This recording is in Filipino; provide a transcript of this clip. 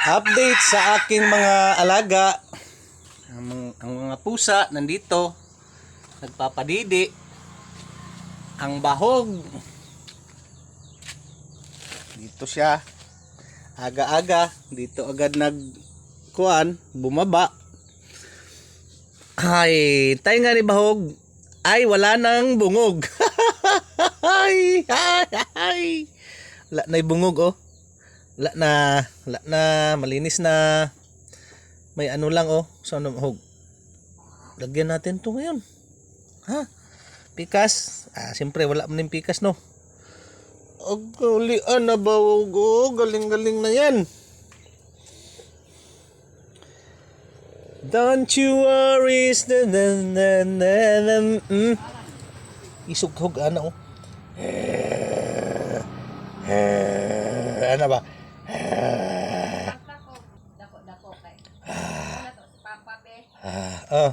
Update sa aking mga alaga. Ang mga pusa nandito. Nagpapadidi. Ang bahog. Dito siya. Aga-aga. Dito agad bumaba. Ay, tayo nga ni bahog. Ay, wala nang bungog. Ay. Wala na yung bungog, oh. Wala na, malinis na. May ano lang, oh. So, hog. Lagyan natin to ngayon. Ha? Pikas. Siyempre, wala mo ng pikas, no? Agkulian na ba, oh. Galing-galing na yan. Don't you worry. Isughog, ano, oh. Ano ba? Dako kay. Oh.